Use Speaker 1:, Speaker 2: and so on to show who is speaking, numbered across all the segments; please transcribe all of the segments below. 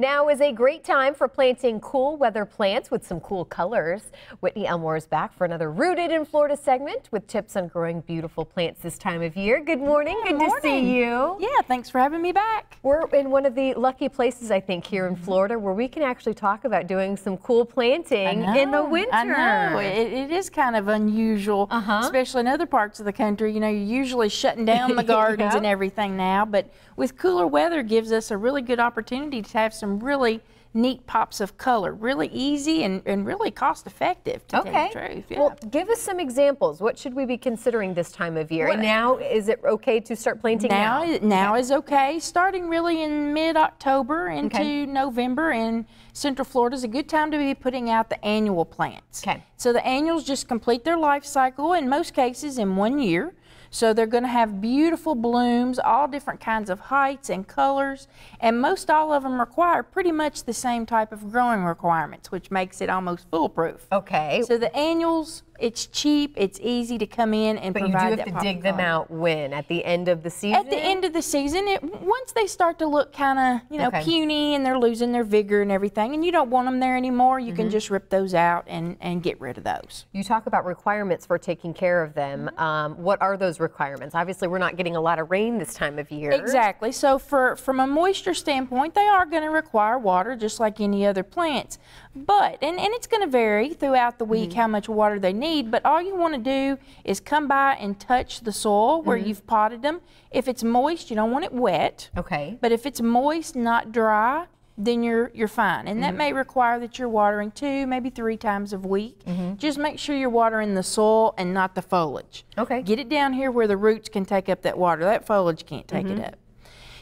Speaker 1: Now is a great time for planting cool weather plants with some cool colors. Whitney Elmore is back for another Rooted in Florida segment with tips on growing beautiful plants this time of year. Good morning. Good to see you.
Speaker 2: Yeah, thanks for having me back.
Speaker 1: We're in one of the lucky places, I think, here in Florida where we can actually talk about doing some cool planting in the winter.
Speaker 2: I know. It is kind of unusual, especially in other parts of the country. You know, you're usually shutting down the gardens and everything now, but with cooler weather gives us a really good opportunity to have some really neat pops of color, really easy and really cost effective, to tell you the truth. Yeah.
Speaker 1: Well, give us some examples. What should we be considering this time of year? And now, is it okay to start planting now?
Speaker 2: Now is okay. Starting really in mid-October into November in Central Florida is a good time to be putting out the annual plants. So the annuals just complete their life cycle, in most cases in 1 year. So they're going to have beautiful blooms, all different kinds of heights and colors, and most all of them require pretty much the same type of growing requirements, which makes it almost foolproof. So the annuals, it's cheap, it's easy to come in and provide that.
Speaker 1: But you do have to dig them out when? At the end of the season?
Speaker 2: At the end of the season. Once they start to look kind of, you know, puny and they're losing their vigor and everything, and you don't want them there anymore, you can just rip those out and get rid of those.
Speaker 1: You talk about requirements for taking care of them. What are those requirements? Obviously, we're not getting a lot of rain this time of year.
Speaker 2: Exactly. So from a moisture standpoint, they are going to require water just like any other plants. But, and it's going to vary throughout the week how much water they need, but all you want to do is come by and touch the soil where you've potted them. If it's moist, you don't want it wet. But if it's moist, not dry, then you're fine. And that may require that you're watering 2, maybe 3 times a week. Just make sure you're watering the soil and not the foliage. Get it down here where the roots can take up that water. That foliage can't take it up.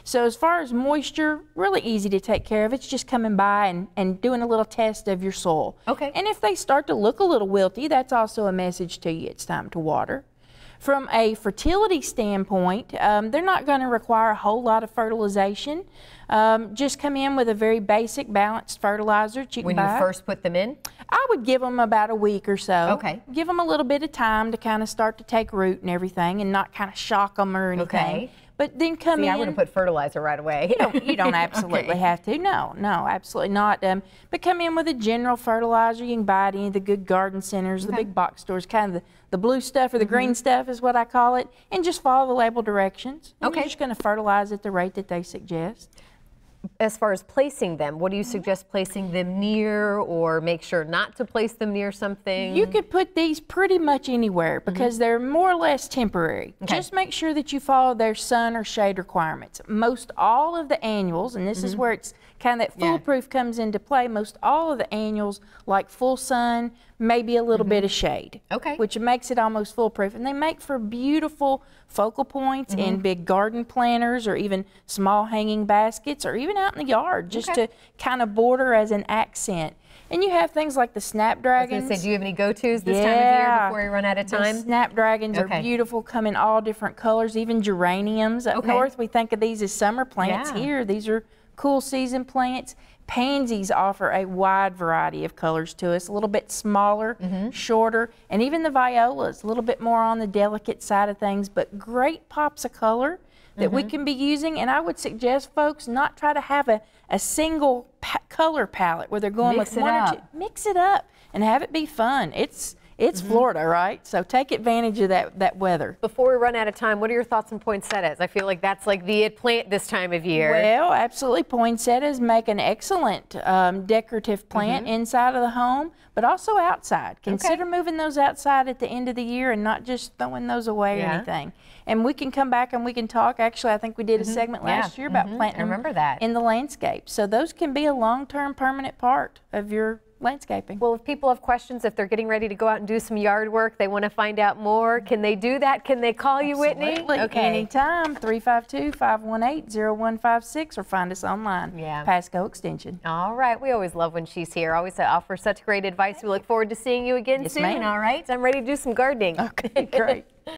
Speaker 2: So as far as moisture, really easy to take care of. It's just coming by and doing a little test of your soil. And if they start to look a little wilty, that's also a message to you it's time to water. From a fertility standpoint, they're not going to require a whole lot of fertilization. Just come in with a very basic balanced fertilizer that you can buy.
Speaker 1: When you first put them in?
Speaker 2: I would give them about a week or so. Give them a little bit of time to kind of start to take root and everything and not kind of shock them or anything. But then come in.
Speaker 1: I would have put fertilizer right away.
Speaker 2: You don't absolutely have to. No, absolutely not. But come in with a general fertilizer. You can buy it at any of the good garden centers, the big box stores, kind of the blue stuff or the green stuff is what I call it, and just follow the label directions. And you're just going to fertilize at the rate that they suggest.
Speaker 1: As far as placing them, what do you suggest placing them near, or make sure not to place them near something?
Speaker 2: You could put these pretty much anywhere because they're more or less temporary. Just make sure that you follow their sun or shade requirements. Most all of the annuals, and this is where it's kind of that foolproof comes into play, most all of the annuals like full sun, maybe a little bit of shade, which makes it almost foolproof. And they make for beautiful focal points in big garden planters or even small hanging baskets or even out in the yard just to kind of border as an accent. And you have things like the snapdragons.
Speaker 1: I was going to say, do you have any go-tos this time of year before we run out of time?
Speaker 2: The snapdragons are beautiful, come in all different colors, even geraniums. Up north, we think of these as summer plants. Here, these are cool season plants. Pansies offer a wide variety of colors to us, a little bit smaller, shorter, and even the violas, a little bit more on the delicate side of things, but great pops of color that we can be using. And I would suggest folks not try to have a single color palette where they're going with one or two. Mix it up and have it be fun. It's Florida, right? So take advantage of that weather.
Speaker 1: Before we run out of time, what are your thoughts on poinsettias? I feel like that's like the plant this time of year.
Speaker 2: Well, absolutely. Poinsettias make an excellent decorative plant inside of the home, but also outside. Consider moving those outside at the end of the year and not just throwing those away or anything. And we can come back and we can talk. Actually, I think we did a segment last year about planting them in the landscape. So those can be a long-term permanent part of your landscaping.
Speaker 1: Well, if people have questions, if they're getting ready to go out and do some yard work, they want to find out more, can they do that? Can they call you, Whitney?
Speaker 2: Anytime, 352-518-0156, or find us online, Pasco Extension.
Speaker 1: All right, we always love when she's here. Always offers such great advice. We look forward to seeing you again soon. All right, I'm ready to do some gardening.
Speaker 2: Okay, great.